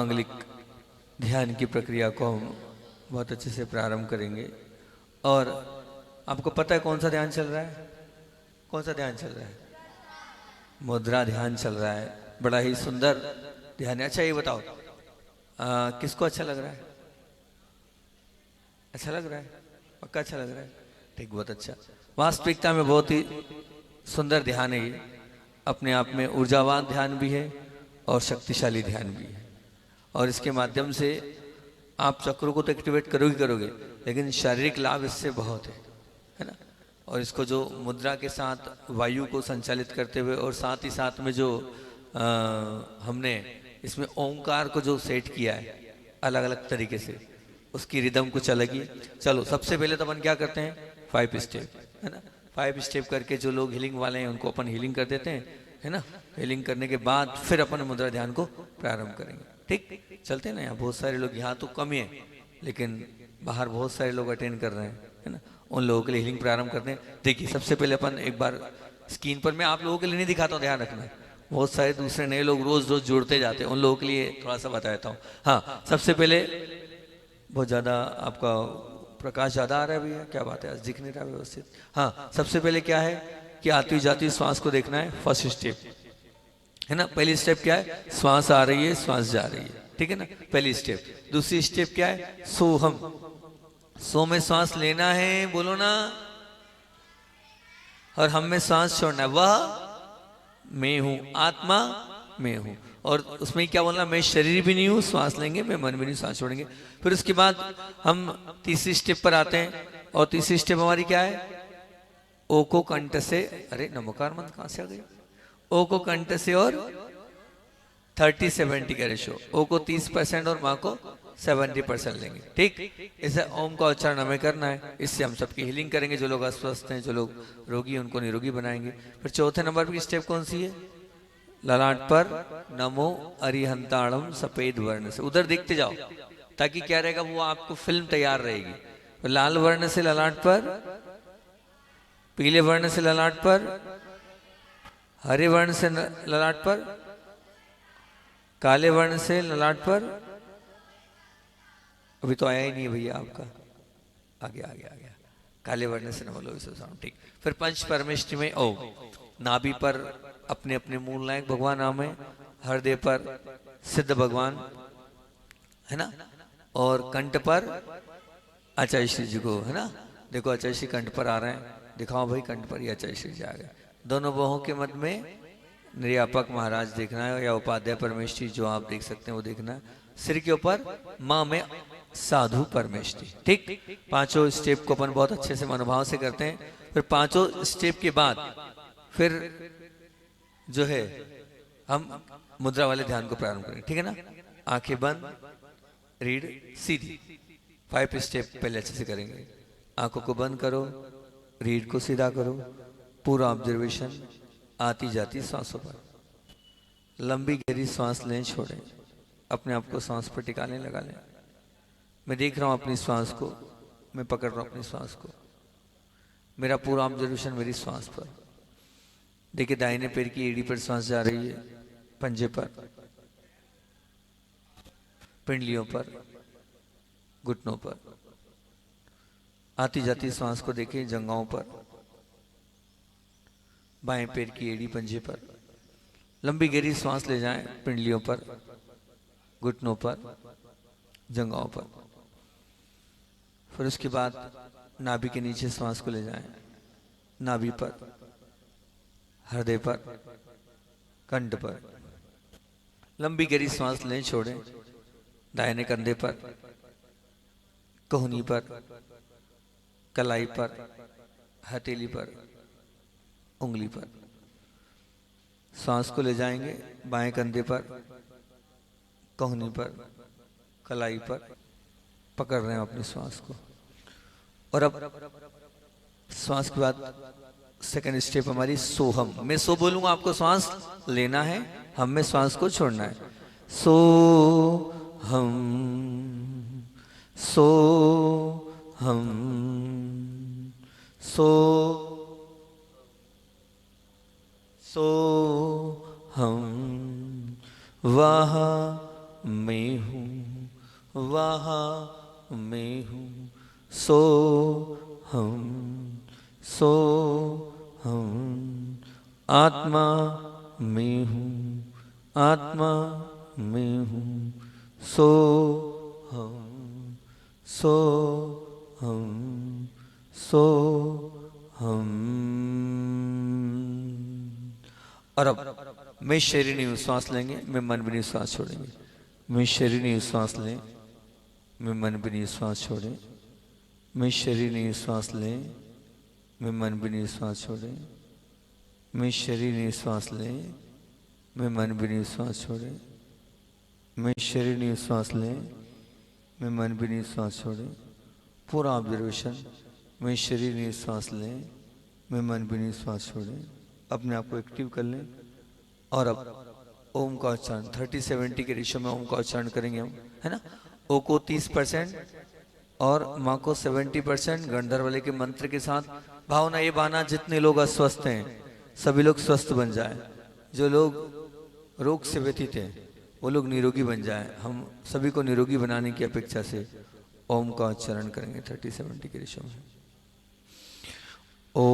मांगलिक ध्यान की प्रक्रिया को हम बहुत अच्छे से प्रारंभ करेंगे। और आपको पता है कौन सा ध्यान चल रहा है? कौन सा ध्यान चल रहा है? मुद्रा ध्यान चल रहा है। बड़ा ही सुंदर ध्यान है। अच्छा ये बताओ, किसको अच्छा लग रहा है? अच्छा लग रहा है? पक्का अच्छा लग रहा है? ठीक, बहुत अच्छा। वास्तविकता में बहुत ही सुंदर ध्यान है ये। अपने आप में ऊर्जावान ध्यान भी है और शक्तिशाली ध्यान भी है। और इसके माध्यम से आप चक्रों को तो एक्टिवेट करोगे, लेकिन शारीरिक लाभ इससे बहुत है ना। और इसको जो मुद्रा के साथ वायु को संचालित करते हुए और साथ ही साथ में जो हमने इसमें ओंकार को जो सेट किया है अलग अलग तरीके से, उसकी रिदम कुछ अलग ही। चलो सबसे पहले तो अपन क्या करते हैं, 5 स्टेप, है ना। 5 स्टेप करके जो लोग हीलिंग वाले हैं उनको अपन हीलिंग कर देते हैं, है ना। हीलिंग करने के बाद फिर अपन मुद्रा ध्यान को प्रारंभ करेंगे। ठीक, चलते हैं ना। यहाँ बहुत सारे लोग, यहाँ तो कम ही है, लेकिन बाहर बहुत सारे लोग अटेंड कर रहे हैं, है ना। उन लोगों के लिए हीलिंग प्रारंभ करते हैं। देखिए सबसे पहले अपन एक बार स्क्रीन पर, मैं आप लोगों के लिए नहीं दिखाता हूँ, ध्यान रखना। बहुत सारे दूसरे नए लोग रोज रोज जुड़ते जाते हैं, उन लोगों के लिए थोड़ा सा बता देता हूँ। हाँ, सबसे पहले बहुत ज़्यादा आपका प्रकाश ज़्यादा आ रहा है भैया, क्या बात है, आज दिख नहीं रहा व्यवस्थित। हाँ, सबसे पहले क्या है कि आती जाती श्वास को देखना है, फर्स्ट स्टेप, है ना। पहली स्टेप क्या है, श्वास आ रही है, श्वास जा रही है, ठीक है ना, पहली स्टेप। दूसरी स्टेप क्या है, सोहम, सो में श्वास लेना है, बोलो ना, और हम में श्वास छोड़ना है। वह मैं हूं, आत्मा मैं हूं। और उसमें क्या बोलना, मैं शरीर भी नहीं हूं, श्वास लेंगे, मैं मन भी नहीं, श्वास छोड़ेंगे। फिर उसके बाद हम तीसरी स्टेप पर आते हैं, और तीसरी स्टेप हमारी क्या है, ओ को कंठ से, अरे नमोकार मंत्र कहां से आ गई, ओ को कंठ से और 30-70 का रेशो, ओ को 30% और माँ को 70% लेंगे। ठीक, इसे ओम का उच्चारण हमें करना है। इससे हम सबकी हीलिंग करेंगे, जो लोग अस्वस्थ हैं, जो लोग रोगी हैं, उनको निरोगी बनाएंगे। फिर चौथे नंबर की स्टेप कौन सी है, ललाट पर नमो अरिहंताणम सफेद वर्ण से, उधर देखते जाओ, ताकि क्या रहेगा, वो आपको फिल्म तैयार रहेगी। तो लाल वर्ण से ललाट पर, पीले वर्ण से ललाट पर, हरे वर्ण से ललाट पर, काले वर्ण से ललाट पर, अभी तो आया ही नहीं है भैया आपका, आ गया आ गया आ गया, काले वर्ण से नमो लोहित साउंड। ठीक, फिर पंच परमेष्टि में ओम, नाभि पर अपने अपने मूल नायक भगवान नाम है, हृदय पर सिद्ध भगवान, है ना, और कंठ पर आचार्य श्री जी को, है ना। देखो आचार्य श्री कंठ पर आ रहे हैं, दिखाओ भाई कंठ पर ही आचार्य श्री जी आ गए। दोनों बाहों के मध्य में निर्यापक महाराज देखना है, या उपाध्याय परमेष्ठी जो आप देख सकते हैं वो देखना है। सिर के ऊपर माँ में साधु परमेष्ठी। ठीक, पांचों स्टेप को अपन बहुत अच्छे से मनोभाव से करते हैं। फिर पांचों स्टेप के बाद फिर जो है हम मुद्रा वाले ध्यान को प्रारंभ करें, ठीक है ना। आंखें बंद, रीढ़ सीधी, 5 स्टेप पहले अच्छे से करेंगे। आंखों को बंद करो, रीढ़ को सीधा करो, पूरा ऑब्जर्वेशन आती जाती सांसों पर। लंबी गहरी सांस लें, छोड़ें, अपने आप को सांस पर टिकाने लगा लें। मैं देख रहा हूं अपनी सांस को, मैं पकड़ रहा हूं अपनी सांस को, मेरा पूरा ऑब्जर्वेशन मेरी सांस पर। देखिए दाहिने पैर की एड़ी पर सांस जा रही है, पंजे पर, पिंडलियों पर, घुटनों पर। आती जाती सांस को देखें जंघाओं पर, बाएं पैर की एड़ी पंजे पर। लंबी गहरी सांस ले जाएं, पिंडलियों पर, घुटनों पर, जंघाओं पर। फिर उसके बाद नाभि के नीचे सांस को ले जाएं, नाभि पर, हृदय पर, कंठ पर। लंबी गहरी सांस लें, छोड़ें, दाहिने कंधे पर, कोहनी पर, कलाई पर, हथेली पर, उंगली पर। सांस को ले जाएंगे बाएं कंधे पर, कोहनी पर, कलाई पर, पकड़ रहे हैं अपनी श्वास को। और अब श्वास के बाद सेकंड स्टेप हमारी सोहम। मैं सो बोलूंगा, आपको श्वास लेना है, हम में श्वास को छोड़ना है। सो हम, सो हम, सो, सो हम, वाह मैं हूँ, वहाँ मैं हूँ, सो हम, सो हम, आत्मा मैं हूँ, आत्मा मैं हूँ, सो हम, सो हम, सो हम। और अब मैं शरीर नहीं श्वास लेंगे, मैं मन भी नहीं श्वास छोड़ेंगे। मैं शरीर नहीं श्वास लें, मैं मन भी नहीं श्वास छोड़े। मैं शरीर नहीं श्वास लें, मैं मन भी नहीं श्वास छोड़े। मैं शरीर नहीं श्वास लें, मैं मन भी नहीं श्वास छोड़े। मैं शरीर नहीं श्वास लें, मैं मन भी नहीं श्वास छोड़े। पूरा ऑब्जर्वेशन, मैं शरीर नहीं श्वास लें, मैं मन भी नहीं श्वास छोड़े। अपने आप को एक्टिव कर लें। और अब ओम का उच्चारण 30-70 के रेशो में ओम का उच्चारण करेंगे हम, है ना। ओ को 30% और माँ को 70%। गंधर्व के मंत्र के साथ भावना ये बाना जितने लोग अस्वस्थ हैं सभी लोग स्वस्थ बन जाए, जो लोग रोग से व्यथित हैं वो लोग निरोगी बन जाए। हम सभी को निरोगी बनाने की अपेक्षा से ओम का उच्चारण करेंगे 30-70 के रेशो में। ओ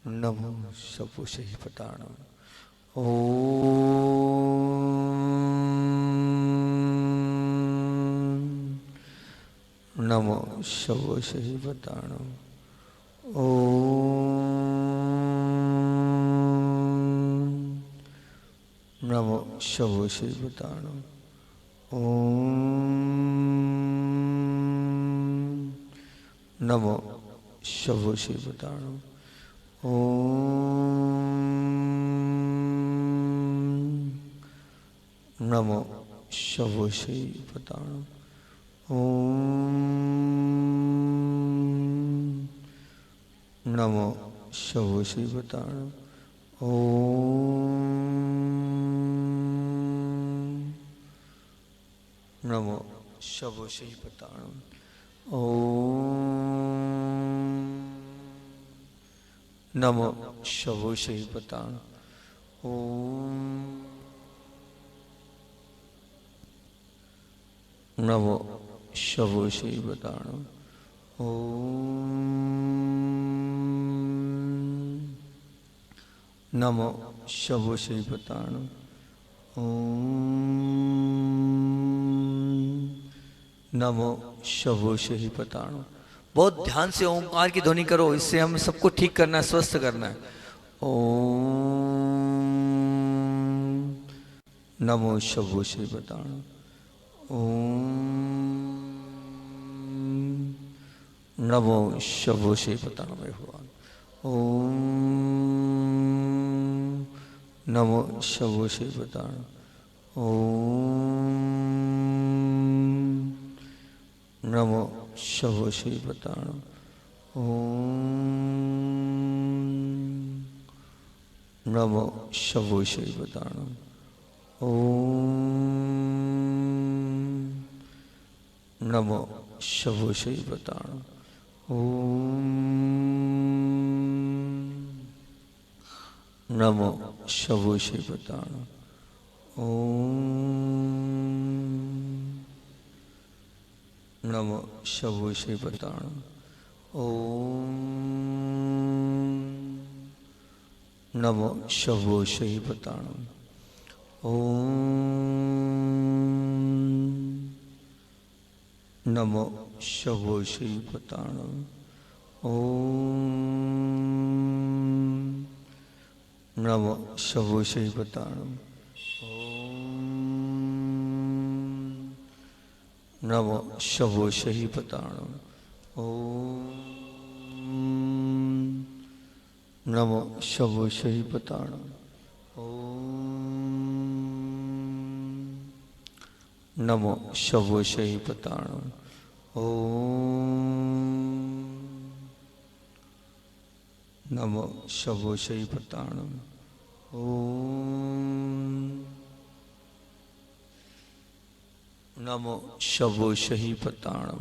नमो सपुषे पताणम। ओ नमो सपुषे पताणम। ओ नमो सपुषे पताणम। ओ नमो सपुषे पताणम। ओम नमो सपुषे पताणम। ओम नमो सपुषे पताणम। ओम नमो सपुषे पताणम। ओम नमो सपुषे पताणम। ओम नमो सपुषे पताणम। ओम नमो सपुषे पताणम। ओम नमो सपुषे पताणम। बहुत ध्यान से ओंकार की ध्वनि करो, इससे हम सबको ठीक करना है, स्वस्थ करना है। ओम नमो सपुषे पताणम। ओम नमो सपुषे पताणम भगवान। ओम नमो सपुषे पताणम। ओम नमो सपुषे पताणम। ओम नमो सपुषे पताणम। ओम नमो सपुषे पताणम। ओम नमो सपुषे पताणम। ओम नमो सपुषे पताणम। ओम नमो सपुषे पताणम। ओम नमो सपुषे पताणम। ओम नमो सपुषे पताणम। नमो सपुषे पताणम। ओम नमो सपुषे पताणम। ओम नमो सपुषे पताणम। ओम नमो सपुषे पताणम। ओम नमो सपुषे पताणम।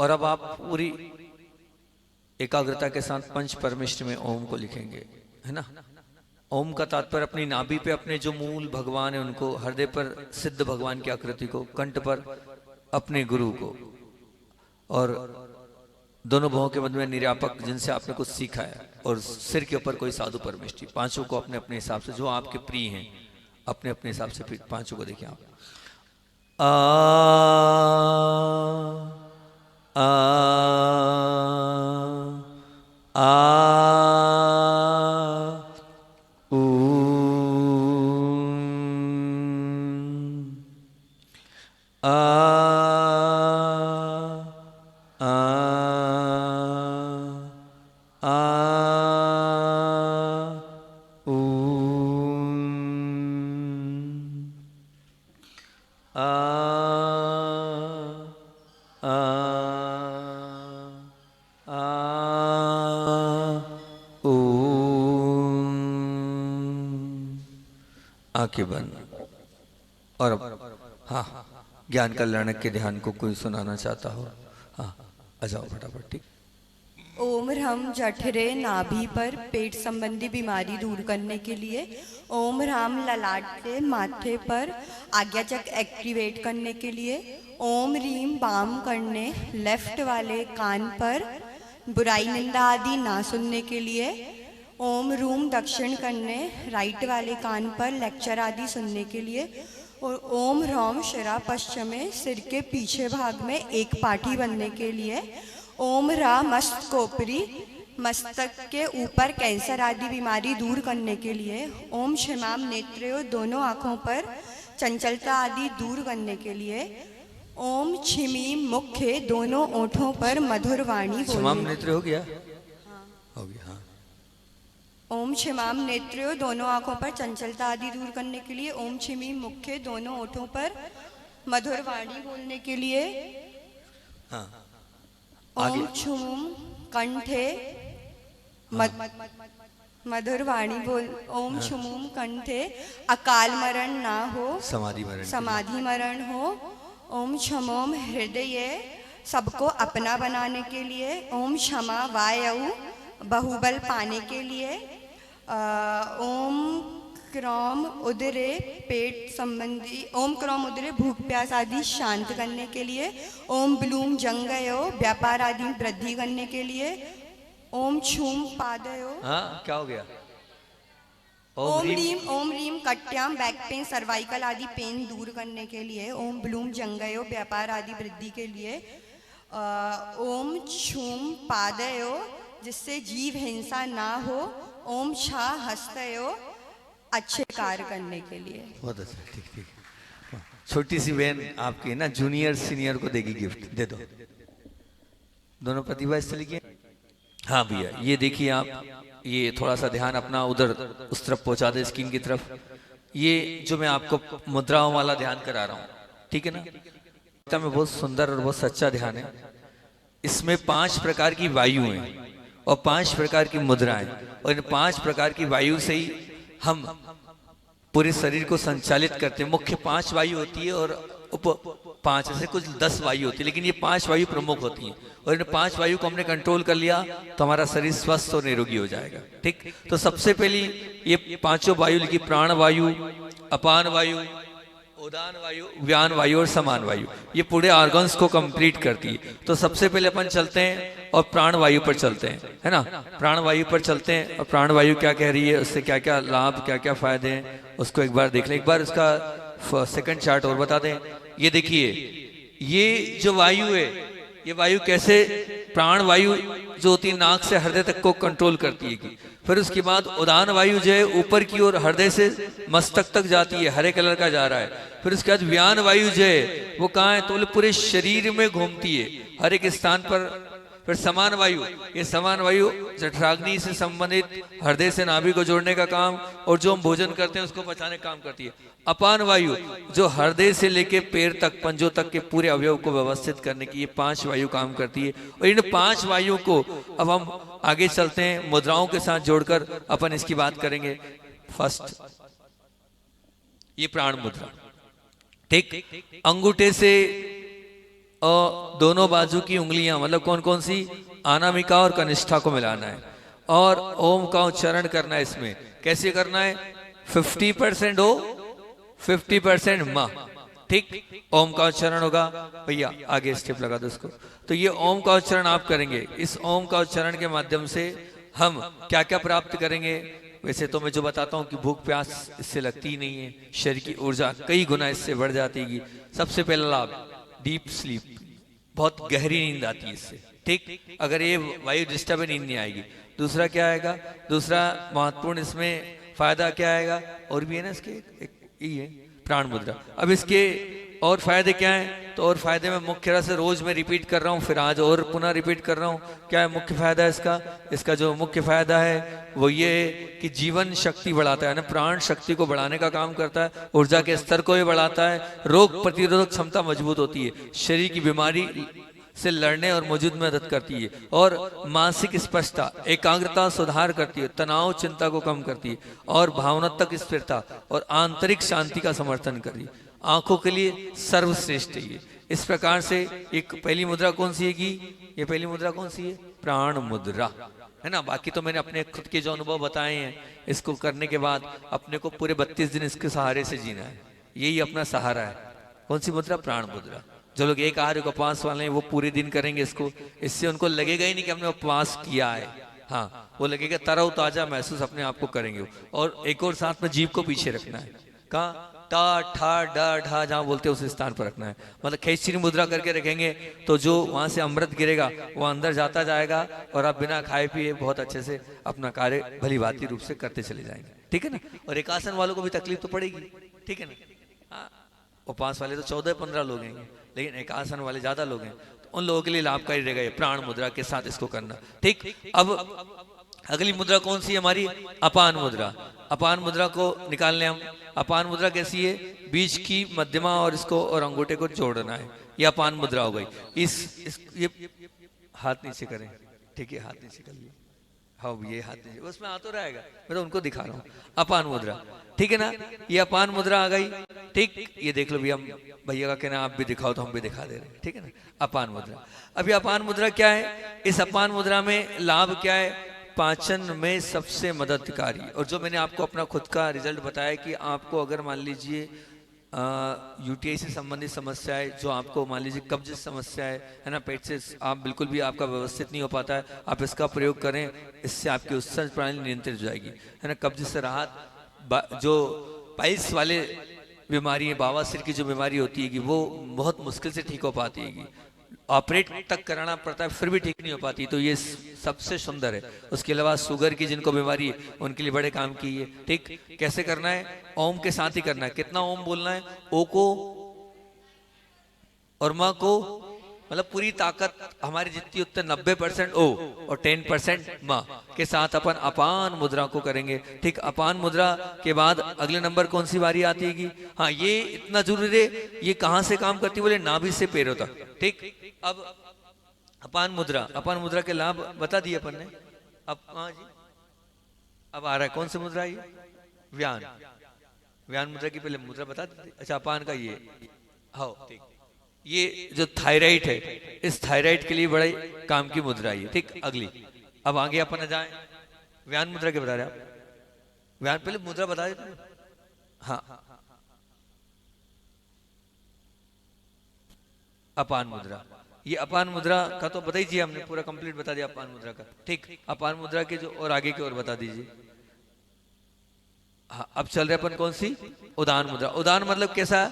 और अब आप पूरी एकाग्रता के साथ पंच परमेष्ठ में ओम को लिखेंगे, है ना। ओम का तात्पर्य अपनी नाभि पे अपने जो मूल भगवान है उनको, हृदय पर सिद्ध भगवान की आकृति को, कंठ पर अपने गुरु को, और दोनों भवों के मध्य में निर्यापक जिनसे आपने कुछ सीखा है, और सिर के ऊपर कोई साधु परमेष्ठी। पांचों को अपने अपने हिसाब से, जो आपके प्रिय हैं अपने अपने हिसाब से पांचों को देखिए आप। आ आ आ ऊ आ आ आ ऊ आ आ आ ऊ। आंखें बंद। और अब हाँ, ज्ञान कल्याणक के ध्यान को कोई सुनाना चाहता हो? हाँ, आ जाओ फटाफट। ठीक। ओम ह्रम जठरे नाभि पर पेट संबंधी बीमारी दूर करने के लिए। ओम ह्राम ललाट से माथे पर आज्ञाचक एक्टिवेट करने के लिए। ओम रीम बाम करने लेफ्ट वाले कान पर बुराई निंदा आदि ना सुनने के लिए। ओम रूम दक्षिण करने राइट वाले कान पर लेक्चर आदि सुनने के लिए। और ओम ह्रौम शिरा पश्चिमे सिर के पीछे भाग में एक पाठी बनने के लिए। ओम रा मस्तकोपरी मस्तक के ऊपर कैंसर आदि बीमारी दूर करने के लिए। ओम क्षमाम नेत्रों दोनों आँखों पर चंचलता आदि दूर करने के लिए। ओम छिमीम मुख्य दोनों ओठों पर मधुर वाणी क्षमाम नेत्र हो गया? हो गया। हाँ। ओम क्षमाम नेत्रों दोनों आँखों पर चंचलता आदि दूर करने के लिए। ओम छिमीम मुख्य दोनों ओठों पर मधुर वाणी बोलने के लिए। हाँ। ओम छुम कंठे मधुर वाणी बोल। ओम छुमुम कंठे अकाल मरण ना हो, समाधि मरण हो। ओम क्षमोम हृदय सबको अपना बनाने के लिए। ओम क्षमा वायु बहुबल पाने के लिए। ओम क्रौम उदरे पेट संबंधी। ओम क्रौम उदरे भूख प्यास आदि शांत करने के लिए। ओम ब्लूम जंगयो व्यापार आदि वृद्धि करने के लिए। ओम छूम पादयो। हाँ, क्या हो गया? ओम रीम कट्याम बैक पेन सर्वाइकल आदि पेन दूर करने के लिए। ओम ब्लूम जंगयो व्यापार आदि वृद्धि के लिए। ओम छूम पादयो जिससे जीव हिंसा ना हो। ओम छा हस्तयो अच्छे कार्य करने के लिए। बहुत अच्छा। ठीक ठीक। छोटी सी बहन आपकी ना जूनियर सीनियर को देगी गिफ्ट, दे दो। दोनों प्रतिभा इस तरीके। हाँ भैया, ये देखिए आप, ये थोड़ा सा ध्यान अपना उधर उस तरफ पहुंचा दे, स्क्रीन की तरफ। ये जो मैं आपको मुद्राओं वाला ध्यान करा रहा हूँ, ठीक है ना, में बहुत सुंदर और बहुत सच्चा ध्यान है। इसमें 5 प्रकार की वायु हैं और 5 प्रकार की मुद्राएं, और इन 5 प्रकार की वायु से ही हम पूरे शरीर को संचालित करते हैं। मुख्य 5 वायु होती है और उप 5 ऐसे कुछ 10 वायु होती है, लेकिन ये 5 वायु प्रमुख होती हैं। और इन 5 वायु को हमने कंट्रोल कर लिया तो हमारा शरीर स्वस्थ और निरोगी हो जाएगा। ठीक। तो सबसे पहली ये 5 वायु लिखी, प्राण वायु, अपान वायु, उदान वायु, व्यान वायु और समान वायु। ये पूरे ऑर्गन्स को कंप्लीट करती है। तो सबसे पहले अपन चलते हैं और प्राण वायु पर चलते हैं, है ना। प्राण वायु पर चलते हैं और प्राण वायु क्या कह रही है, उससे क्या क्या लाभ, क्या क्या फायदे हैं, उसको एक बार देख लें। एक बार इसका सेकंड चार्ट और बता दें। ये देखिए, ये जो वायु है, ये वायु कैसे, प्राण वायु जो होती है नाक से हृदय तक को कंट्रोल करती है। फिर उसके बाद उदान वायु जो है ऊपर की ओर हृदय से मस्तक तक जाती है, हरे कलर का जा रहा है। फिर उसके बाद व्यान वायु जो है वो कहाँ है, तो बोले पूरे शरीर में घूमती है, हर एक स्थान पर। फिर समान वायु, ये समान वायु जठराग्नि से संबंधित हृदय से नाभि को जोड़ने का काम, और जो हम भोजन करते हैं उसको पचाने का काम करती है। अपान वायु जो हृदय से लेके पैर तक, पंजों तक के पूरे अवयव को व्यवस्थित करने की, ये 5 वायु काम करती है। और इन 5 वायु को अब हम आगे चलते हैं, मुद्राओं के साथ जोड़कर अपन इसकी बात करेंगे। फर्स्ट ये प्राण मुद्रा, ठीक। अंगूठे से और दोनों बाजू की उंगलियां मतलब कौन कौन सी, अनामिका और कनिष्ठा को मिलाना है और ओम का उच्चारण करना है। इसमें कैसे करना है, 50% ओ 50% मा, ठीक। ओम का उच्चारण होगा, भैया आगे स्टेप लगा दो उसको। तो ये ओम का उच्चारण आप करेंगे। इस ओम का उच्चारण के माध्यम से हम क्या क्या प्राप्त करेंगे। वैसे तो मैं जो बताता हूँ कि भूख प्यास इससे लगती ही नहीं है, शरीर की ऊर्जा कई गुना इससे बढ़ जाती है। सबसे पहला लाभ डीप स्लीप, बहुत गहरी नींद आती है इससे, ठीक। अगर ये वायु डिस्टर्ब नींद नहीं आएगी। दूसरा क्या आएगा, दूसरा महत्वपूर्ण इसमें फायदा क्या आएगा, और भी है ना इसके, ये है प्राण मुद्रा। अब इसके और फायदे क्या हैं, तो और फायदे में मुख्य तरह से रोज मैं रिपीट कर रहा हूँ, फिर आज और पुनः रिपीट कर रहा हूँ। क्या है मुख्य फायदा इसका, इसका जो मुख्य फायदा है वो ये है कि जीवन शक्ति बढ़ाता है ना, प्राण शक्ति को बढ़ाने का काम करता है, ऊर्जा के स्तर को भी बढ़ाता है, रोग प्रतिरोधक क्षमता मजबूत होती है, शरीर की बीमारी से लड़ने और मौजूद में मदद करती है, और मानसिक स्पष्टता एकाग्रता सुधार करती है, तनाव चिंता को कम करती है, और भावनात्मक स्थिरता और आंतरिक शांति का समर्थन करती है। आंखों के लिए सर्वश्रेष्ठ है ये। इस प्रकार से एक पहली मुद्रा कौन सी है कि ये पहली मुद्रा कौन सी है, प्राण मुद्रा है ना। बाकी तो मैंने अपने खुद के जो अनुभव बताए हैं, इसको करने के बाद अपने को पूरे 32 दिन इसके सहारे से जीना है, यही अपना सहारा है। कौन सी मुद्रा, प्राण मुद्रा। जो लोग एक आहार उपवास वाले हैं वो पूरे दिन करेंगे इसको, इससे उनको लगेगा ही नहीं कि हमने उपवास किया है, हाँ वो लगेगा तरोताजा महसूस अपने आप को करेंगे। और एक और साथ में जीभ को पीछे रखना है, कहाँ, टा ठा डा ढा जहाँ बोलते हैं उस स्थान पर रखना है। मतलब खेचरी मुद्रा करके रखेंगे तो जो वहां से अमृत गिरेगा वो अंदर जाता जाएगा, और आप बिना खाए पिए बहुत अच्छे से अपना कार्य भली भांति रूप से करते चले जाएंगे, ठीक है ना। और एक आसन वालों को भी तकलीफ तो पड़ेगी, ठीक है ना। उपवास वाले तो 14-15 लोग हैं, लेकिन एक आसन वाले ज्यादा लोग हैं, तो उन लोगों के लिए लाभकारी रहेगा ये प्राण मुद्रा के साथ इसको करना, ठीक। अब अगली मुद्रा कौन सी है हमारी, अपान मुद्रा। अपान मुद्रा को निकालने हम, अपान मुद्रा कैसी है, बीच की मध्यमा और इसको और अंगूठे को जोड़ना है, ये अपान मुद्रा हो गई। इस ये हाथ नीचे करें, ठीक है, हाथ नीचे कर लिए, हाँ ये हाथ नीचे, उसमें आ तो रहेगा, मैं तो उनको दिखा रहा हूँ। अपान मुद्रा, ठीक है ना, ये अपान मुद्रा आ गई, ठीक। ये देख लो भैया, भैया का कहना आप भी दिखाओ तो हम भी दिखा दे रहे हैं, ठीक है ना। अपान मुद्रा, अभी अपान मुद्रा क्या है, इस अपान मुद्रा में लाभ क्या है, पाचन में सबसे मददकारी। और जो मैंने आपको अपना खुद का रिजल्ट बताया कि आपको अगर मान लीजिए यूटीआई से संबंधित समस्या है, जो आपको मान लीजिए कब्ज समस्या है ना, पेट से आप बिल्कुल भी आपका व्यवस्थित नहीं हो पाता है, आप इसका प्रयोग करें, इससे आपकी उत्सर्जन प्रणाली नियंत्रित हो जाएगी, है ना। कब्ज से राहत, जो पाइल्स वाले बीमारी है, बावासीर की जो बीमारी होती है कि वो बहुत मुश्किल से ठीक हो पाती है, ऑपरेट तक कराना पड़ता है फिर भी ठीक नहीं हो पाती, तो ये सबसे सुंदर है। उसके अलावा शुगर की जिनको बीमारी है उनके लिए बड़े काम की है, ठीक। कैसे करना है, ओम के साथ ही करना है। कितना ओम बोलना है, ओ को और माँ को, मतलब पूरी ताकत हमारी जितनी उतने 90% ओ और 10% माँ के साथ अपन अपान मुद्रा को करेंगे, ठीक। अपान मुद्रा के बाद अगले नंबर कौन सी बारी आती है कि हाँ ये इतना जरूरी है, ये कहाँ से काम करती है, बोले नाभि से पैरों तक, ठीक। अब अपान मुद्रा के लाभ बता दिए अपन ने। अब हाँ जी, अब आ रहा है कौन सी मुद्रा, ये व्यान मुद्रा की पहले मुद्रा बता दी। अच्छा अपान का ये, हाँ ठीक, ये जो थायराइड है, इस थायराइड के लिए बड़े काम की मुद्रा है, ठीक। अगली, अब आगे अपन जाए, व्यान मुद्रा के बता रहे आप, व्यान पहले मुद्रा बता देते, हाँ अपान मुद्रा, ये अपान मुद्रा का तो बता दीजिए, हमने पूरा कंप्लीट बता दिया अपान मुद्रा का, ठीक। अपान मुद्रा के जो और आगे की ओर बता दीजिए। हाँ अब चल रहे अपन कौन सी, उदान मुद्रा। उदान मतलब कैसा,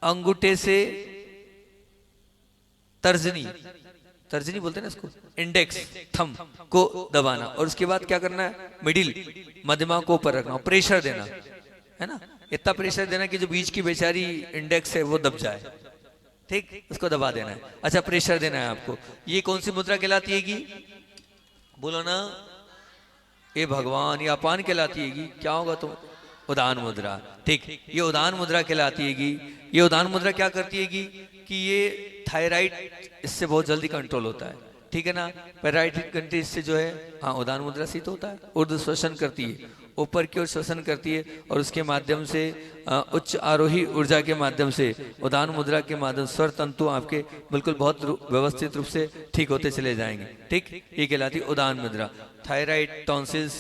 अंगूठे से तर्जनी बोलते हैं ना इसको, इंडेक्स थंब को दबाना, और उसके बाद क्या करना है, मिडिल मध्यमा को ऊपर रखना, प्रेशर देना, है ना, इतना प्रेशर देना कि जो बीच की बेचारी इंडेक्स है वो दब जाए, ठीक, उसको दबा देना है। अच्छा प्रेशर देना है आपको। ये कौन सी मुद्रा कहलाती है कि, बोलो ना, ये भगवान, ये अपान कहलाती है कि क्या होगा, तो उदान मुद्रा, ठीक। ये उदान मुद्रा कहलाती है कि, ये उदान मुद्रा क्या करती है कि ये थायराइड इससे बहुत जल्दी कंट्रोल होता है, ठीक है ना। पैराइटिक कंट्री इससे जो है, हाँ उदान मुद्रा से तो होता है, ऊर्ध्व श्वसन करती है, ऊपर की ओर श्वसन करती है और उसके माध्यम से उच्च आरोही ऊर्जा के माध्यम से उदान मुद्रा के माध्यम स्वर तंतु आपके बिल्कुल बहुत व्यवस्थित रूप से ठीक होते चले जाएंगे। ठीक, ये कहलाती है उदान मुद्रा। थायराइड, टॉन्सिल्स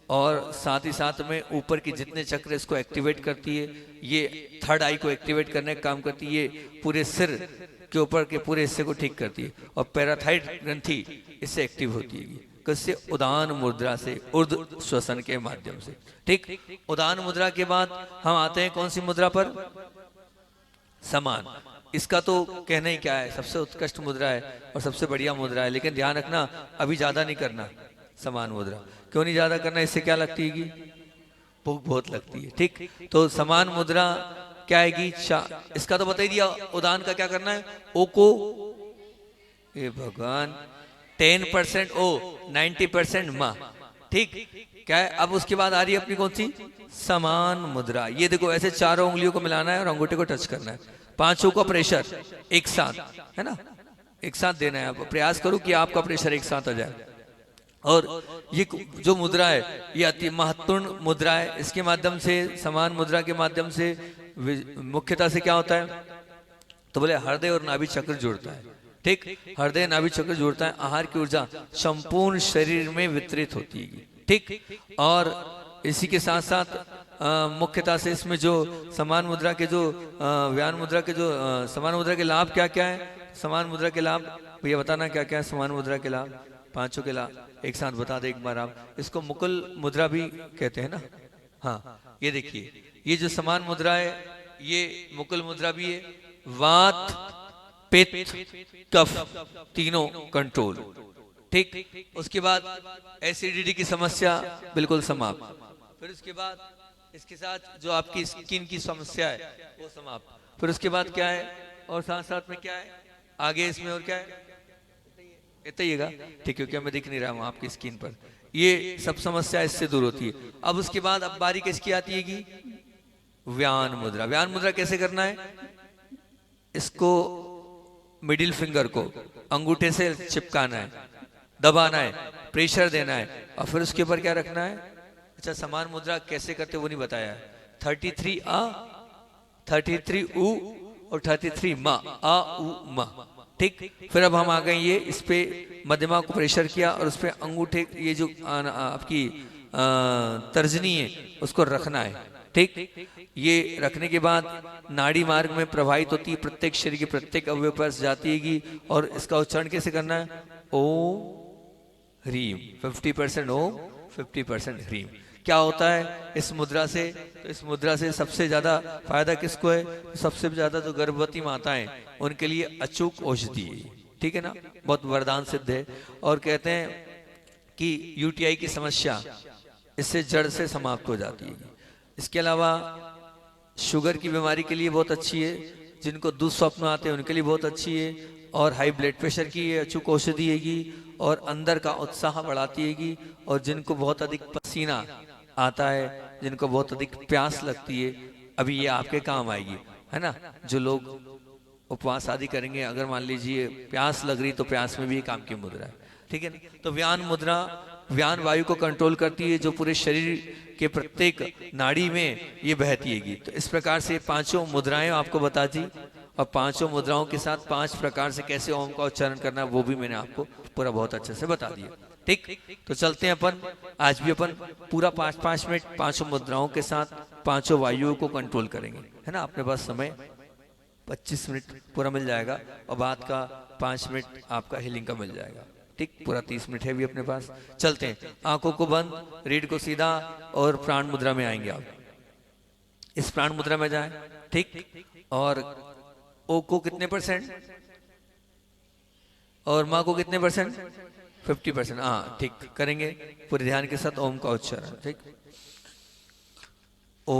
और साथ ही साथ में ऊपर के जितने चक्र इसको एक्टिवेट करती है, ये थर्ड आई को एक्टिवेट करने का काम करती है, ये पूरे सिर के ऊपर के पूरे हिस्से को ठीक करती है। और पैराथाइड ग्रंथि इससे एक्टिव होती है, किससे? उदान मुद्रा से, ऊर्ध्व श्वसन के माध्यम से। ठीक, उदान मुद्रा के बाद हम आते हैं कौन सी मुद्रा पर? समान। इसका तो कहना ही क्या है, सबसे उत्कृष्ट मुद्रा है और सबसे बढ़िया मुद्रा है। लेकिन ध्यान रखना, अभी ज्यादा नहीं करना समान मुद्रा। क्यों नहीं ज्यादा करना? इससे क्या लगती है? भूख बहुत लगती है। ठीक, तो समान मुद्रा क्या आएगी? इसका तो बता ही दिया। उदान का क्या करना है? ओ को, ये भगवान, 10% ओ, 90% मा। ठीक, क्या है? अब उसके बाद आ रही है अपनी कौन सी? समान मुद्रा। ये देखो, ऐसे चारों उंगलियों को मिलाना है और अंगूठे को टच करना है, पांचों का प्रेशर एक साथ, है ना, एक साथ देना है। आप प्रयास करो कि आपका प्रेशर एक साथ आ जाए। और ये जो मुद्रा है ये अति महत्वपूर्ण मुद्रा है। इसके माध्यम से, समान मुद्रा के माध्यम से मुख्यतः से क्या होता है? तो बोले हृदय और नाभि चक्र जुड़ता है। ठीक, हृदय नाभि चक्र जुड़ता है। आहार की ऊर्जा संपूर्ण शरीर में वितरित होती है। ठीक, और इसी के साथ साथ मुख्यतः से इसमें जो समान मुद्रा के जो व्यान मुद्रा के जो समान मुद्रा के लाभ क्या क्या है? समान मुद्रा के लाभ भैया बताना क्या क्या है समान मुद्रा के लाभ? पांचों के लाभ एक साथ बता दे एक बार आप। इसको मुकुल मुद्रा भी कहते हैं ना। हाँ, ये देखिए, ये जो समान मुद्रा है ये मुकुल मुद्रा भी है। वात, पित्त, कफ तीनों कंट्रोल। ठीक, उसके बाद एसिडिटी की समस्या बिल्कुल समाप्त। फिर उसके बाद इसके साथ जो आपकी स्किन की समस्या है वो समाप्त। फिर उसके बाद क्या है? और साथ साथ में क्या है आगे इसमें? और क्या है? इतना ठीक, क्योंकि मैं दिख नहीं रहा हूँ आपकी स्किन पर। ये सब समस्या इससे दूर होती है। अब उसके बाद अब बारी किसकी आती है? व्यान मुद्रा। व्यान मुद्रा कैसे करना है? इसको मिडिल फिंगर को अंगूठे से चिपकाना है, दबाना है, प्रेशर देना है और फिर उसके ऊपर क्या रखना है? अच्छा, समान मुद्रा कैसे करते वो नहीं बताया। 33 आ, 33 उ और 33 मा, आ उ मा। ठीक, फिर अब हम आ गए ये इस पे मध्यमा को प्रेशर किया और उस पे अंगूठे, ये जो आपकी तर्जनी है उसको रखना है। ठीक, ये रखने के बाद नाड़ी मार्ग में प्रवाहित होती है, प्रत्येक शरीर के प्रत्येक अवयव पर जाती है और इसका उच्चारण कैसे करना है? ओ ह्रीम। 50% ओम, 50% ह्रीम। क्या होता है इस मुद्रा से? तो इस मुद्रा से सबसे ज्यादा फायदा किसको है? सबसे ज्यादा जो गर्भवती माताएं उनके लिए अचूक औषधि है। ठीक है ना, बहुत वरदान सिद्ध है। और कहते हैं कि यूटीआई की समस्या इससे जड़ से समाप्त हो जाती है। इसके अलावा शुगर की बीमारी के लिए बहुत अच्छी है, जिनको दुस्वप्न आते हैं उनके लिए बहुत अच्छी है। और हाई ब्लड प्रेशर की अचूक औषधि है और अंदर का उत्साह बढ़ाती है। और जिनको बहुत अधिक पसीना आता है, जिनको बहुत अधिक प्यास लगती है, अभी ये आपके काम आएगी, है ना। जो लोग उपवास आदि करेंगे, अगर मान लीजिए प्यास लग रही तो प्यास में भी काम की मुद्रा है। ठीक है ना। तो व्यान मुद्रा व्यान वायु को कंट्रोल करती है, जो पूरे शरीर के प्रत्येक नाड़ी में ये बहती है। तो इस प्रकार से पांचों मुद्राएं आपको बता दी और पांचों मुद्राओं के साथ 5 प्रकार से कैसे ओम का उच्चारण करना वो भी मैंने आपको पूरा बहुत अच्छे से बता दिया। ठीक, तो चलते हैं अपन। आज भी अपन पूरा 5-5 मिनट पांचों मुद्राओं के साथ पांचों वायुओं को कंट्रोल करेंगे, है ना। अपने पास समय 25 मिनट पूरा मिल जाएगा और बाद का 5 मिनट आपका हीलिंग का मिल जाएगा। ठीक, पूरा 30 मिनट है भी अपने पास। चलते हैं, आंखों को बंद, रीढ़ को सीधा और प्राण मुद्रा में आएंगे आप। इस प्राण मुद्रा में जाएं। ठीक, और ओ को कितने %? और माँ को कितने %? 50%। हाँ, ठीक, करेंगे पूरे ध्यान के साथ ओम का उच्चारण। ठीक, ओ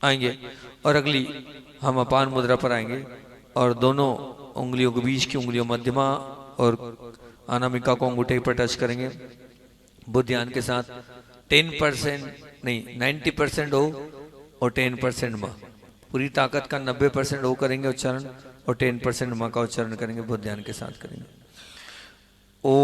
आएंगे और अगली हम अपान मुद्रा पर आएंगे और दोनों उंगलियों के बीच की उंगलियों मध्यमा और अनामिका को अंगूठे पर टच करेंगे। बुद्ध ध्यान के साथ 10% नहीं 90% हो और 10% माँ, पूरी ताकत का 90% हो करेंगे उच्चारण और 10% माँ का उच्चारण करेंगे। बुद्ध ध्यान के साथ करेंगे। ओ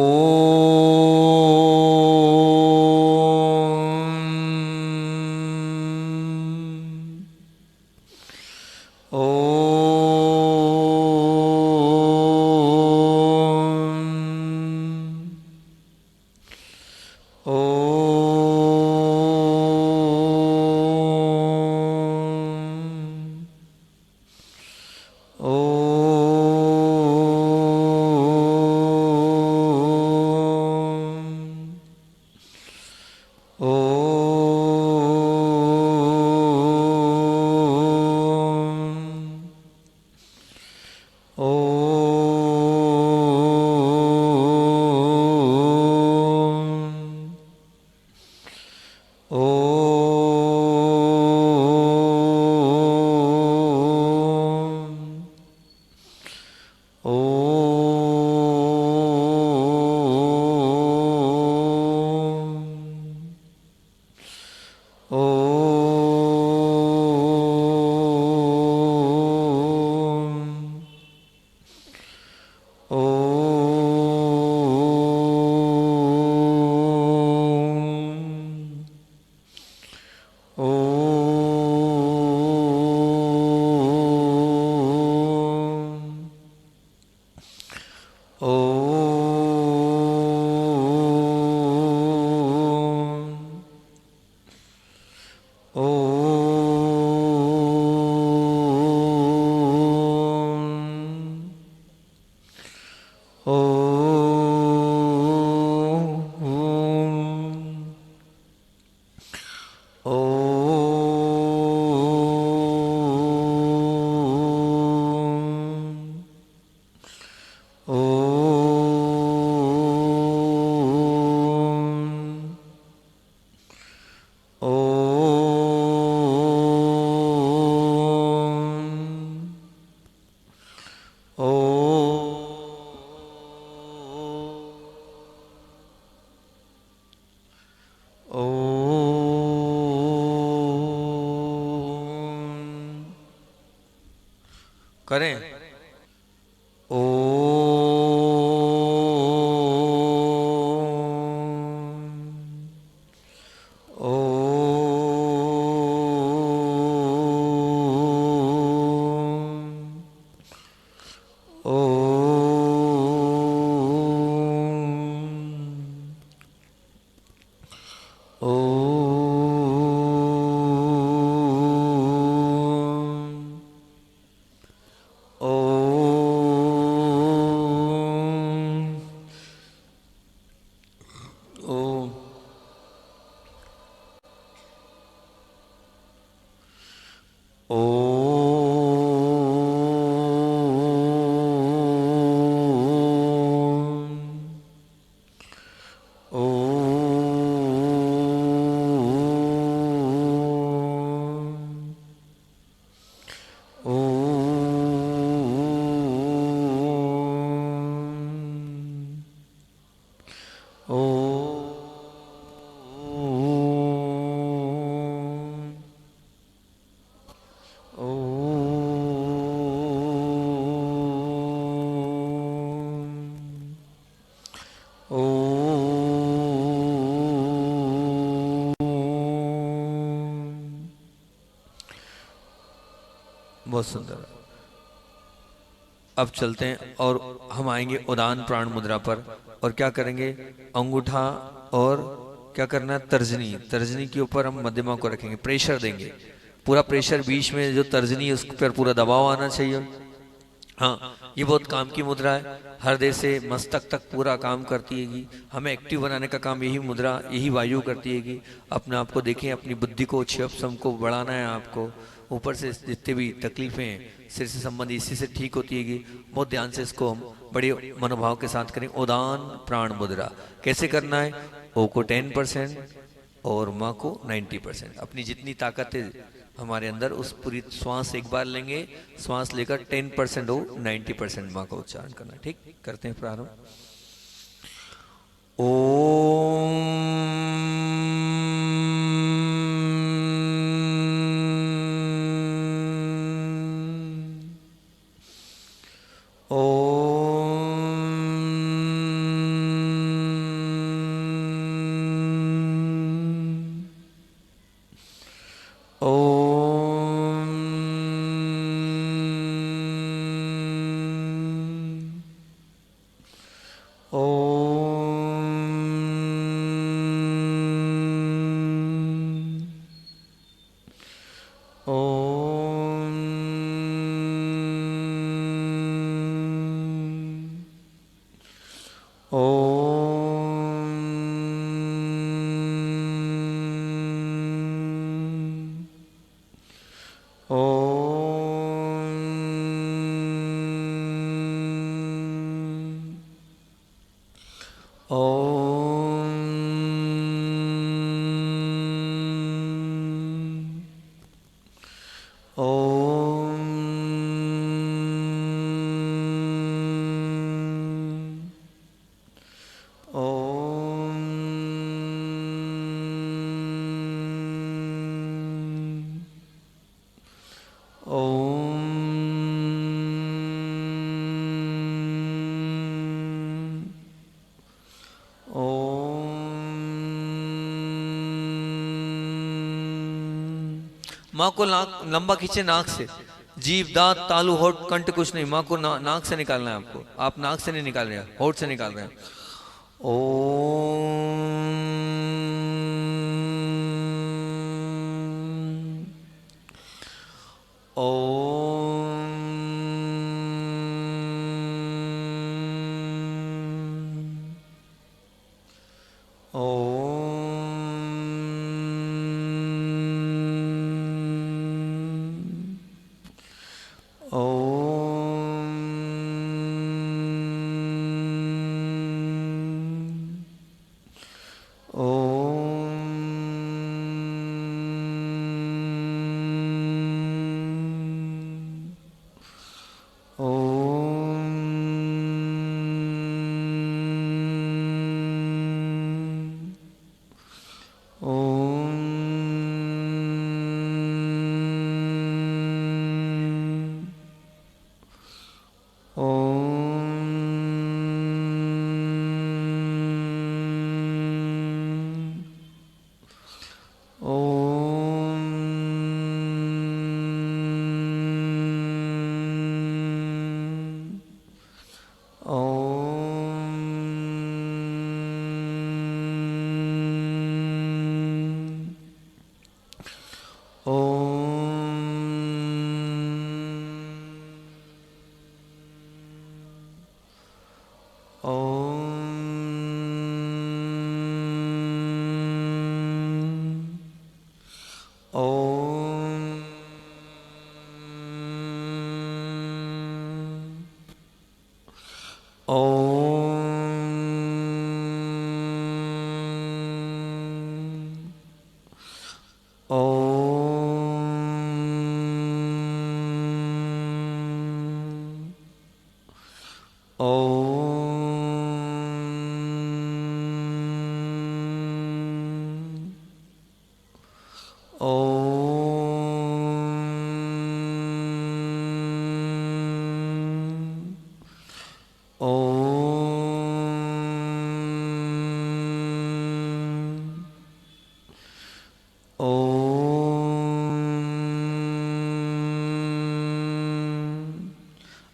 करें। ओ बहुत सुंदर। अब चलते हैं और हम आएंगे उदान प्राण मुद्रा पर। और क्या करेंगे, अंगूठा और क्या करना है, तर्जनी, तर्जनी के ऊपर हम मध्यमा को रखेंगे, प्रेशर देंगे, पूरा प्रेशर बीच में जो तर्जनी है उस पर पूरा दबाव आना चाहिए। हाँ, ये बहुत काम की मुद्रा है, हृदय से मस्तक तक पूरा काम करती हैगी। हमें एक्टिव बनाने का काम यही मुद्रा, यही वायु करती हैगी। अपने आप को देखें, अपनी बुद्धि को, क्षमता को बढ़ाना है आपको। ऊपर से जितने भी तकलीफें सिर से संबंधी इसी से ठीक होती हैगी। बहुत ध्यान से इसको हम बड़े मनोभाव के साथ करें। उदान प्राण मुद्रा कैसे करना है, ओ को 10% और माँ को 90%। अपनी जितनी ताकत है हमारे अंदर उस पूरी श्वास एक बार लेंगे, श्वास लेकर 10% हो 90% माँ का उच्चारण करना। ठीक, करते हैं प्रारंभ। माँ को नाक लंबा खींचे, नाक से, जीभ, दांत, तालू, होठ, कंठ कुछ नहीं, माँ को नाक से निकालना है आपको। आप नाक से नहीं निकाल रहे हैं, होठ से निकाल रहे हैं।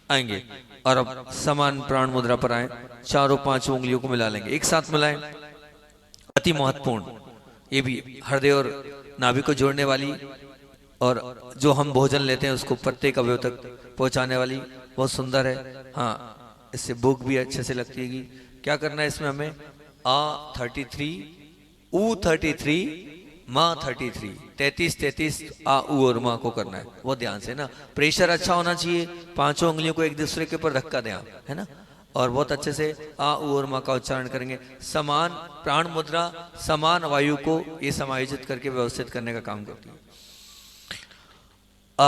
आएंगे और अब समान प्राण मुद्रा पर आए, चारों पांचों उंगलियों को मिला लेंगे, एक साथ मिलाएं। अति महत्वपूर्ण, ये भी हृदय और नाभि को जोड़ने वाली और जो हम भोजन लेते हैं उसको प्रत्येक अवयव तक पहुंचाने वाली, बहुत सुंदर है। हाँ, इससे भूख भी अच्छे से लगती है। क्या करना है इसमें हमें? आ 33, ऊ 33, माँ 33, 33 आ ऊ और माँ को करना है, वो ध्यान से ना। प्रेशर अच्छा होना चाहिए, पांचों उंगलियों को एक दूसरे के ऊपर धक्का दें आप, है ना। और बहुत अच्छे से आ ऊ और माँ का उच्चारण करेंगे। समान प्राण मुद्रा समान वायु को ये समायोजित करके व्यवस्थित करने का काम करती है। आ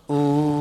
ओ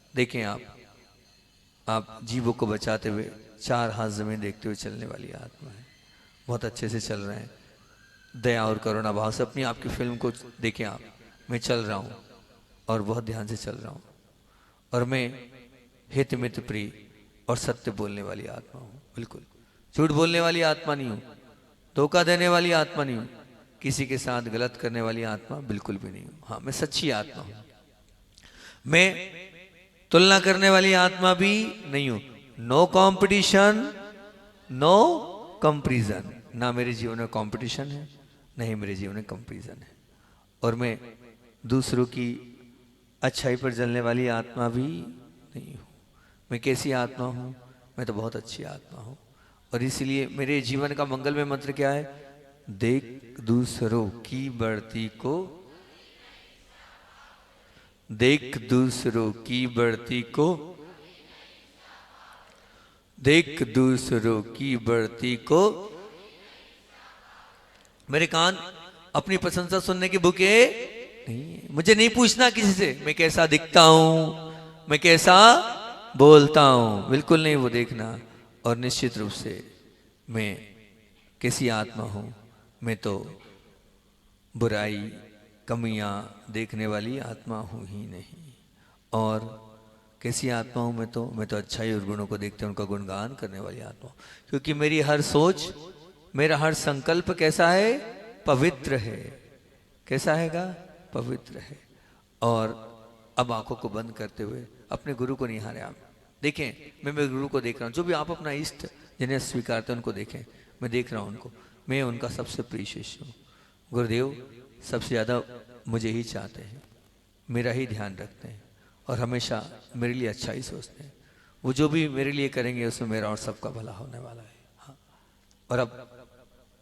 देखें आप जीवों को बचाते हुए 4 हाथ जमीन देखते हुए चलने वाली आत्मा है। बहुत अच्छे से चल रहे हैं, दया और करुणा भाव से अपनी आपकी फिल्म को देखें आप। मैं चल रहा हूँ और बहुत ध्यान से चल रहा हूँ, और मैं हित मित्र प्रिय और सत्य बोलने वाली आत्मा हूँ। बिल्कुल झूठ बोलने वाली आत्मा नहीं हूँ, धोखा देने वाली आत्मा नहीं हूँ, किसी के साथ गलत करने वाली आत्मा बिल्कुल भी नहीं हूँ। हाँ, मैं सच्ची आत्मा हूँ। मैं तुलना करने वाली आत्मा भी नहीं हूँ। No competition, no comparison. ना मेरे जीवन में कंपटीशन है, नहीं मेरे जीवन में कंपैरिजन है। और मैं दूसरों की अच्छाई पर जलने वाली आत्मा भी नहीं हूँ। मैं कैसी आत्मा हूँ? मैं तो बहुत अच्छी आत्मा हूँ। और इसीलिए मेरे जीवन का मंगलमय मंत्र क्या है? देख दूसरों की बढ़ती को, देख दूसरों की बढ़ती को, देख दूसरों की बढ़ती को। मेरे कान अपनी प्रशंसा सुनने की भूखे नहीं। मुझे नहीं पूछना किसी से मैं कैसा दिखता हूं, मैं कैसा बोलता हूं, बिल्कुल नहीं वो देखना। और निश्चित रूप से मैं कैसी आत्मा हूं? मैं तो बुराई कमियां देखने वाली आत्मा हूं ही नहीं। और कैसी आत्मा हूं मैं तो अच्छाई और गुणों को देखते उनका गुणगान करने वाली आत्मा हूं। क्योंकि मेरी हर सोच, मेरा हर संकल्प कैसा है? पवित्र है। कैसा हैगा? पवित्र है। और अब आंखों को बंद करते हुए अपने गुरु को निहारें आप। देखें, मैं मेरे गुरु को देख रहा हूं। जो भी आप अपना इष्ट जिन्हें स्वीकारते हैं उनको देखें। मैं देख रहा हूं उनको, मैं उनका सबसे प्रिय शिष्य हूँ। गुरुदेव सबसे ज़्यादा मुझे ही चाहते हैं, मेरा ही ध्यान रखते हैं और हमेशा मेरे लिए अच्छा ही सोचते हैं। वो जो भी मेरे लिए करेंगे उसमें मेरा और सबका भला होने वाला है। हाँ। और अब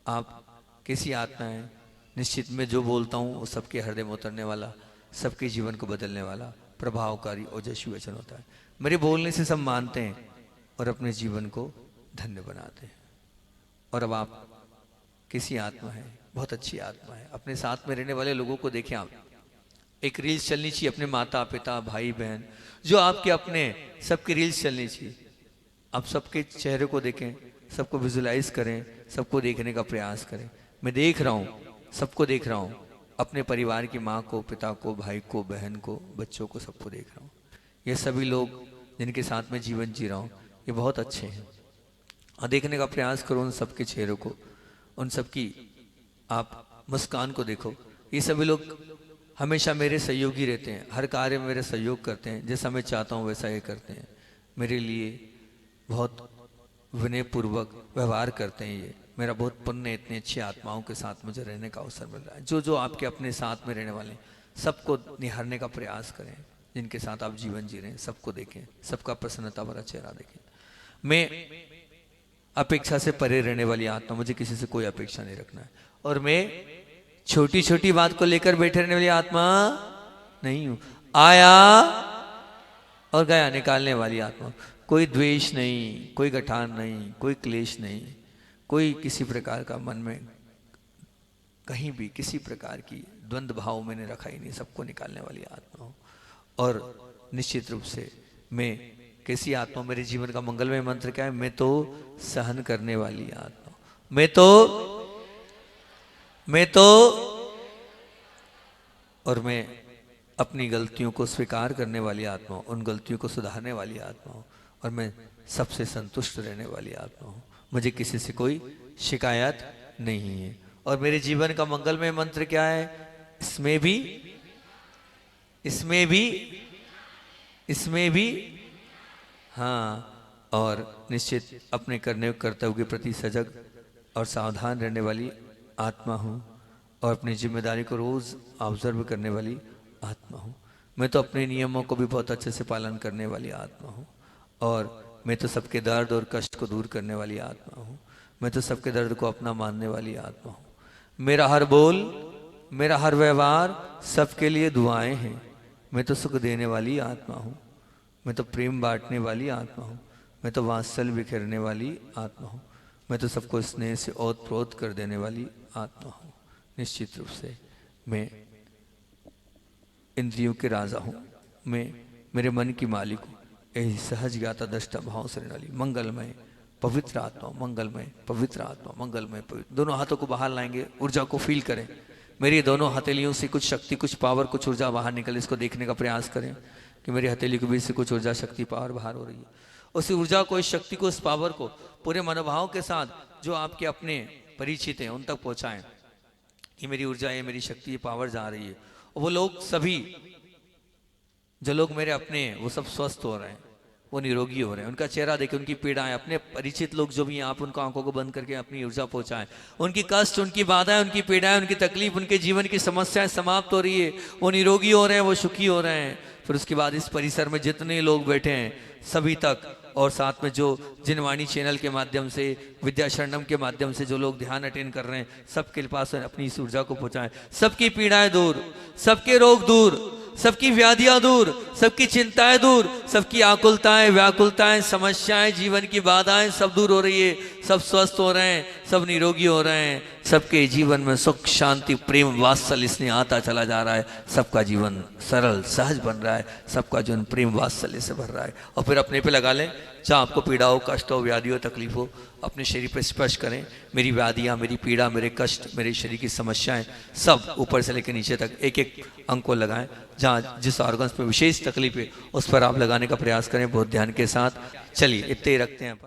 आप कैसी आत्मा है? निश्चित में जो बोलता हूँ वो सबके हृदय में उतरने वाला, सबके जीवन को बदलने वाला प्रभावकारी ओजस्वी वचन होता है। मेरे बोलने से सब मानते हैं और अपने जीवन को धन्य बनाते हैं। और अब आप कैसी आत्मा है? बहुत अच्छी आत्मा है। अपने साथ में रहने वाले लोगों को देखें आप। एक रील्स चलनी चाहिए, अपने माता पिता भाई बहन जो आपके अपने, सबकी रील्स चलनी चाहिए। आप सबके चेहरे को देखें, सबको विजुलाइज करें, सबको देखने का प्रयास करें। मैं देख रहा हूँ, सबको देख रहा हूँ, अपने परिवार की माँ को, पिता को, भाई को, बहन को, बच्चों को, सबको देख रहा हूँ। ये सभी लोग जिनके साथ में जीवन जी रहा हूँ ये बहुत अच्छे हैं। और देखने का प्रयास करो उन सबके चेहरों को, उन सबकी आप मुस्कान को देखो। ये सभी लोग हमेशा मेरे सहयोगी रहते हैं, हर कार्य में मेरे सहयोग करते हैं। जैसा मैं चाहता हूँ वैसा ये करते हैं। मेरे लिए बहुत विनयपूर्वक व्यवहार करते हैं। ये मेरा बहुत पुण्य, इतनी अच्छी आत्माओं के साथ मुझे रहने का अवसर मिल रहा है। जो जो आपके अपने साथ में रहने वाले हैं सबको निहारने का प्रयास करें। जिनके साथ आप जीवन जी रहे हैं सबको देखें, सबका प्रसन्नता भरा चेहरा देखें। मैं अपेक्षा से परे रहने वाली आत्मा, मुझे किसी से कोई अपेक्षा नहीं रखना है। और मैं छोटी छोटी बात को लेकर बैठे रहने वाली आत्मा नहीं हूं। आया और गया निकालने वाली आत्मा। कोई द्वेष नहीं, कोई गठान नहीं, कोई क्लेश नहीं, कोई किसी प्रकार का मन में कहीं भी किसी प्रकार की द्वंद्व भाव मैंने रखा ही नहीं। सबको निकालने वाली आत्मा हूं। और निश्चित रूप से मैं कैसी आत्मा? मेरे जीवन का मंगलमय मंत्र क्या है? मैं तो सहन करने वाली आत्मा। मैं तो और मैं अपनी गलतियों को स्वीकार करने वाली आत्मा हूं, उन गलतियों को सुधारने वाली आत्मा हूं। और मैं सबसे संतुष्ट रहने वाली आत्मा हूं। मुझे किसी से कोई शिकायत नहीं है। और मेरे जीवन का मंगलमय मंत्र क्या है? इसमें भी हाँ। और निश्चित अपने करने कर्तव्य के प्रति सजग और सावधान रहने वाली आत्मा हूँ। और अपनी जिम्मेदारी को रोज ऑब्जर्व करने वाली आत्मा हूँ। मैं तो अपने नियमों को भी बहुत अच्छे से पालन करने वाली आत्मा हूँ। और मैं तो सबके दर्द और कष्ट को दूर करने वाली आत्मा हूँ। मैं तो सबके दर्द को अपना मानने वाली आत्मा हूँ। मेरा हर बोल, मेरा हर व्यवहार सबके लिए दुआएं हैं। मैं तो सुख देने वाली आत्मा हूँ। मैं तो प्रेम बांटने वाली आत्मा हूँ। मैं तो वात्सल्य बिखेरने वाली आत्मा हूँ। मैं तो सबको स्नेह से ओतप्रोत कर देने वाली आत्मा हूँ। निश्चित रूप से मैं इंद्रियों के राजा हूँ। मैं मेरे मन की मालिक हो, यही सहज ज्ञाता दृष्टा भाव से वाली मंगलमय पवित्र आत्मा, मंगलमय पवित्र आत्मा, मंगलमय पवित्र। दोनों हाथों को बाहर लाएंगे, ऊर्जा को फील करें। मेरी दोनों हथेलियों से कुछ शक्ति, कुछ पावर, कुछ ऊर्जा बाहर निकले, इसको देखने का प्रयास करें कि मेरी हथेली के बीच से कुछ ऊर्जा, शक्ति, पावर बाहर हो रही है। उस ऊर्जा को, इस शक्ति को, उस पावर को पूरे मनोभाव के साथ जो आपके अपने परिचित हैं उन तक पहुंचाएं कि मेरी ऊर्जा है, मेरी शक्ति, ये पावर जा रही है। और वो लोग सभी, जो लोग मेरे अपने हैं, वो सब स्वस्थ हो रहे हैं, वो निरोगी हो रहे हैं। उनका चेहरा देखें, उनकी पीड़ाएं, अपने परिचित लोग जो भी हैं, आप उनको आंखों को बंद करके अपनी ऊर्जा पहुंचाएं। उनकी कष्ट, उनकी बाधाएं, उनकी पीड़ाएं, उनकी तकलीफ, उनके जीवन की समस्याएं समाप्त हो रही है, वो निरोगी हो रहे हैं, वो सुखी हो रहे हैं। फिर उसके बाद इस परिसर में जितने लोग बैठे हैं सभी तक, और साथ में जो जिन वाणी चैनल के माध्यम से, विद्या शरणम के माध्यम से जो लोग ध्यान अटेंड कर रहे हैं, सबके पास अपनी इस ऊर्जा को पहुंचाएं। सबकी पीड़ाएं दूर, सबके रोग दूर, सबकी व्याधियां दूर, सबकी चिंताएं दूर, सबकी आकुलताएं, व्याकुलताएं, समस्याएं, जीवन की बाधाएं सब दूर हो रही है। सब स्वस्थ हो रहे हैं, सब निरोगी हो रहे हैं, सबके जीवन में सुख, शांति, प्रेम, वात्सल्य स्नेह आता चला जा रहा है। सबका जीवन सरल सहज बन रहा है, सबका जीवन प्रेम वात्सल्य से भर रहा है। और फिर अपने पे लगा लें, जहाँ आपको पीड़ा हो, कष्ट हो, व्याधि हो, तकलीफ हो, अपने शरीर पर स्पर्श करें। मेरी व्याधियाँ, मेरी पीड़ा, मेरे कष्ट, मेरे शरीर की समस्याएं सब ऊपर से लेकर नीचे तक एक एक अंग को लगाएं। जहाँ जिस ऑर्गन्स पे विशेष तकलीफ है उस पर आप लगाने का प्रयास करें बहुत ध्यान के साथ। चलिए इतने ही रखते हैं।